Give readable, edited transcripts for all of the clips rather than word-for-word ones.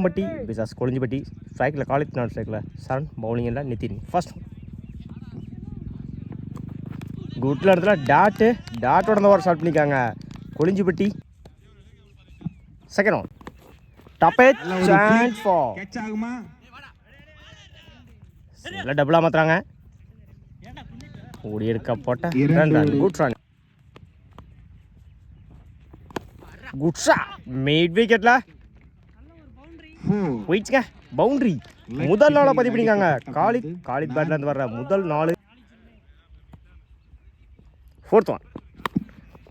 கொங்கம்பட்டி பிசாஸ் கொளிஞ்சிப்பட்டி ஸ்ட்ரைக்கில் college not ஸ்ட்ரைக்கில் சரண் பவுலிங் எல்லாம் நிதின் ஃபர்ஸ்ட் குட்டில் இடத்துல டாட்டோட இந்த ஓவர் ஸ்டார்ட் பண்ணிக்காங்க கொளிஞ்சிப்பட்டி செகண்ட் ஒன் டப்பே சான்ஸ் ஃபார் சிங்கிள் டபுளாக மாற்றுறாங்க ஓடி எடுக்க போட்ட good run good shot mid விக்கெட்ல போயிடுச்சுங்க பவுண்டரி முதல் நாளை பதிவு பண்ணிக்காங்க காலித் பேட்ல இருந்து வர்ற முதல் நாள் ஃபோர்த் ஒன்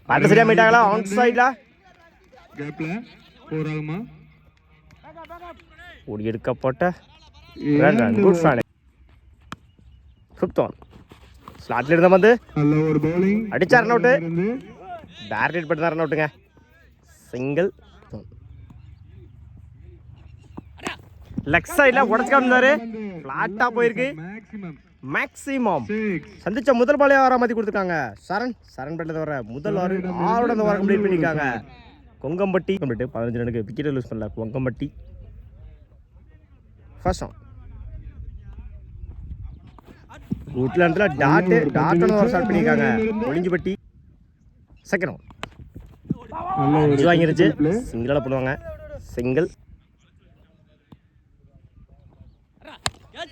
பேட்ல சரியா மீட்டாங்களா ஆன் சைட்ல ஓடி எடுக்க போட்ட குட் ரன் ஃபிஃப்த் ஒன் ஸ்லாட்ல இருந்த வந்து அடிச்சா ரன் அவுட்டு டார்கெட் பண்ணி தான் ரன் அவுட்டுங்க சிங்கிள் லெக் சைட்ல உடச்சுக்கா இருந்தாரு பிளாட்டா போயிருக்கு மேக்ஸிமம் சந்திச்ச முதல் பாலே ஆறா மாத்தி கொடுத்துருக்காங்க சரண் பேட்ல வர முதல் ஆறோட அந்த ஓவர் கம்ப்ளீட் பண்ணிருக்காங்க கொங்கம்பட்டி 15 ரனுக்கு விக்கெட் லூஸ் பண்ணல கொங்கம்பட்டி ஃபர்ஸ்ட் ஒன் ஊட்லாண்ட்ல டாட்டோட ஓவர் ஸ்டார்ட் பண்ணிருக்காங்க கொளிஞ்சிப்பட்டி செகண்ட் ஒன் வாங்கிருச்சு சிங்கிளாக பண்ணுவாங்க சிங்கிள்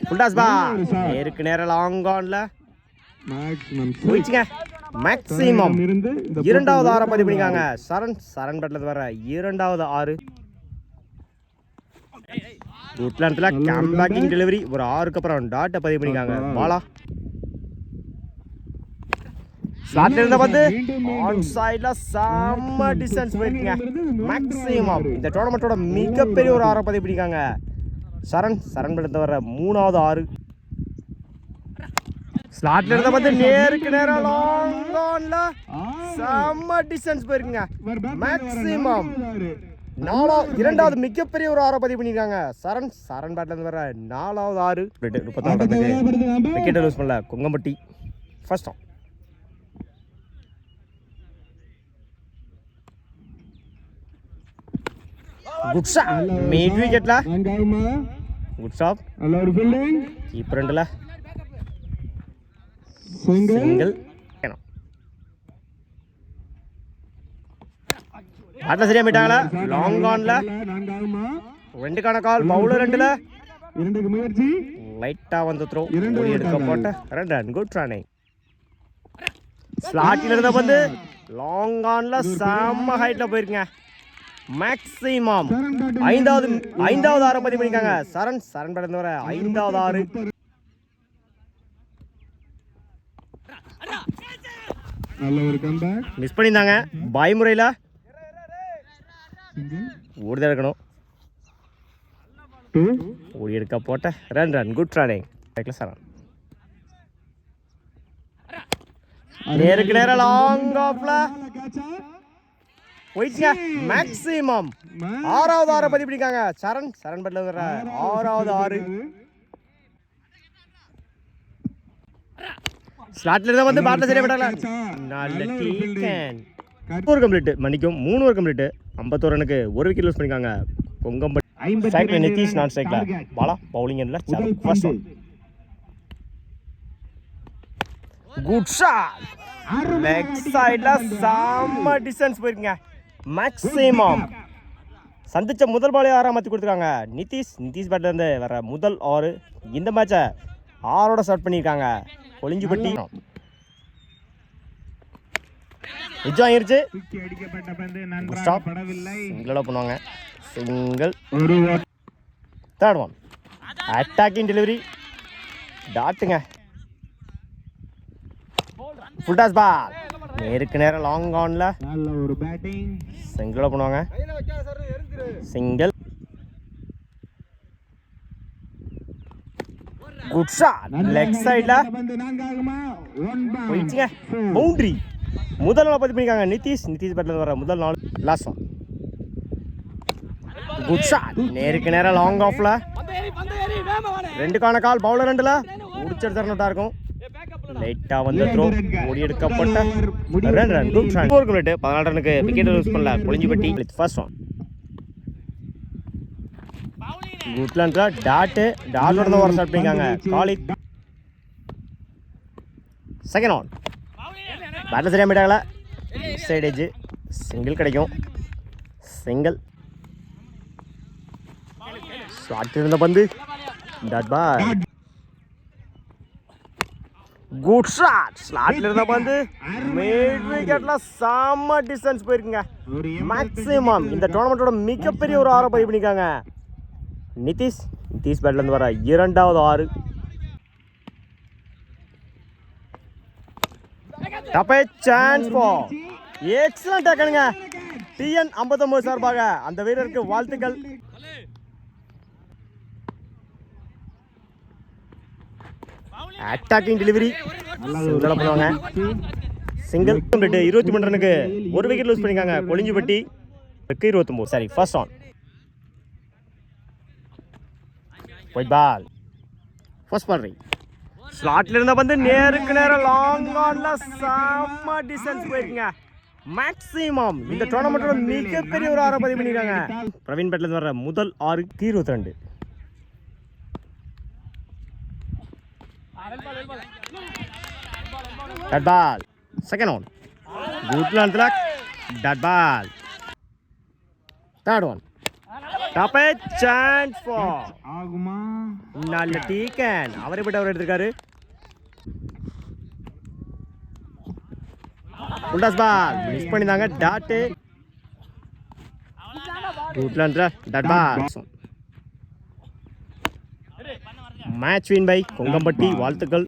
ஃபுல்டாஸ் பா நேருக்கு நேரம் லாங் ஆன்ல போயிடுச்சுங்க மேக்ஸிமம் இரண்டாவது ஆறை பதிவு பண்ணிக்காங்க சரண் பேட்ல வர இரண்டாவது ஆறு குட்லாண்ட்ல கம்பேக்கிங் டெலிவரி ஒரு ஆறுக்கு அப்புறம் டாட்டை பதிவு பண்ணிக்காங்க பாலா ஸ்லாட்ல இருந்த வந்து ஆன் சைட்ல செம்ம டிஸ்டன்ஸ் போயிருக்கீங்க மேக்ஸிமம் இந்த டோர்னமெண்டோட மிகப்பெரிய ஒரு ஆறை பதிவு பண்ணிக்காங்க சரண் பேட்ல வர மூணாவது ஆறு ஸ்லாட்ல இருந்த வந்து நேருக்கு நேரம் லாங் ஆன்ல செம்ம டிஸ்டன்ஸ் போயிருக்கீங்க மேக்ஸிமம் இரண்டாவது மிகப்பெரிய ஒரு ஆறை பதிவு பண்ணிருக்காங்க சரண் பேட்ல இருந்து வர நாலாவது ஆறு 34 விக்கெட் லூஸ் பண்ணல Kongampatti first on good shot mid விக்கெட்ல குட் ஷாட் கீப்பர் ரெண்டுல சிங்கிள் ஆட்ல சரியா மீட்டாங்களா லாங் ஆன்ல ரெண்டுக்கான கால் பவுலர் ரெண்டுல லைட்டா வந்து த்ரோ ஓடி எடுக்க போட்ட ரன் குட் ரன்னிங் ஸ்லாட்டில் இருந்த வந்து லாங் ஆன்ல செம்ம ஹைட்ல போயிருங்க மேக்ஸிமம் ஐந்தாவது ஆறு பதிவு பண்ணிருக்காங்க சரண் பேட்ல வர ஐந்தாவது ஆறு மிஸ் பண்ணியிருந்தாங்க பாய் முறையில ஓடிதான் இருக்கணும் ஓடி எடுக்க போட்ட ரன் குட் ரன்னிங் சரண் நேருக்கு நேரம் லாங் ஆஃப்ல போயிடுச்சுங்க மேக்ஸிமம் ஆறாவது ஆறை பதிவு பண்ணிருக்காங்க சரண் பேட்ல வர ஆறாவது ஆறு ஸ்லாட்ல இருந்தா வந்து பேட்ல சரியா விடல நல்ல டீக்கன் ஒரு கம்ப்ளீட் மணிக்கும் 3 ஓவர் கம்ப்ளீட் 51 ரனுக்கு ஒரு விக்கெட் லூஸ் பண்ணிருக்காங்க கொங்கம்பட்டி ஸ்ட்ரைக்ல நிதிஷ் நாட் ஸ்ட்ரைக்ல பாலா பவுலிங் எண்ட்ல first one good shot leg சைடுல செம்ம டிஸ்டன்ஸ் போயிருக்கீங்க மேக்ஸிமம் சந்திச்ச முதல் பாலே ஆறா மாற்றி கொடுத்துருக்காங்க நிதிஷ் பேட்ல இருந்து வர முதல் ஆறு இந்த மேட்சை ஆறோட ஸ்டார்ட் பண்ணியிருக்காங்க கொளிஞ்சிப்பட்டி நிஜம் ஆயிருச்சு சிங்கிளா பண்ணுவாங்க single third one attacking delivery டாட்டுங்க ஃபுல் டாஸ் பால் நேருக்கு நேரம் லாங் ஆன்ல சிங்கிளா பண்ணுவாங்க சிங்கிள் குட் ஷாட் லெக் சைடுல போயிடுச்சுங்க பவுண்டரி முதல் நாள் பதிவு பண்ணிருக்காங்க நிதிஷ் பேட்ல வர முதல் நாள் லாஸ்ட் ஒன் குட் ஷாட் நேருக்கு நேரம் லாங் ஆஃப்ல ரெண்டுக்கான கால் பவுலர் ரெண்டுல முடிச்செடுத்தா இருக்கும் லைட்டா வந்து த்ரோ ஓடி எடுக்கப்பட்ட ரன் குட் ரன் 14 ரனுக்கு விக்கெட் லூஸ் பண்ணல கொளிஞ்சிப்பட்டி ஃபர்ஸ்ட் ஒன் குட்லன்றா டாட்டோட தான் ஓவர் ஸ்டார்ட் பண்ணிருக்காங்க. Khalid second on. பேட்டில் சரியாக போயிட்டாங்களா? சைட் எஜ் சிங்கிள் கிடைக்கும். சிங்கிள் ஸ்லாட் இருந்த பந்து டாட் பால். Good shot. ஸ்லாட்ல இருந்த பந்து மிட் விக்கெட்ல செம்ம டிஸ்டன்ஸ் போயிருக்குங்க. மேக்ஸிமம் இந்த டோர்னமெண்ட்டோட மிகப்பெரிய ஒரு 6 பதிவு பண்ணிருக்காங்க. நிதிஷ் பேட்ல இருந்து வர இரண்டாவது 6. டப்பே சான்ஸ் ஃபார் எக்ஸலென்ட் டேக்கலுங்க. TN 59 சார்பாக அந்த வீரருக்கு வாழ்த்துக்கள். அட்டாக்கிங் டெலிவரி சிங்கிள் பண்ணுவாங்க. சிங்கிள் 23 ரனுக்கு ஒரு விக்கெட் லூஸ் பண்ணிருக்காங்க. கொளிஞ்சிப்பட்டி 29. சரி, first on. Wide ball. First ball right. ஸ்லாட்ல இருந்த வந்து நேருக்கு நேரம் லாங் ஆன்ல செம்ம டிஸ்டன்ஸ் போயிருக்குங்க. மேக்ஸிமம் இந்த டோர்னமெண்ட்டோட மிகப்பெரிய ஒரு 6 பதிவு பண்ணிருக்காங்க. பிரவீன் பேட்ல இருந்து வர முதல் 6 22. Dead ball. Second on. Good landlock. Dead ball. Third one. Top a chance for. நல்ல டீக்கன். அவரே போட்டு அவர் எடுத்திருக்காரு. உல்டாஸ் பால் மிஸ் பண்ணிட்டாங்க. டாட். Good landlock. Dead ball. Match win by Kongampatti. வாழ்த்துக்கள்.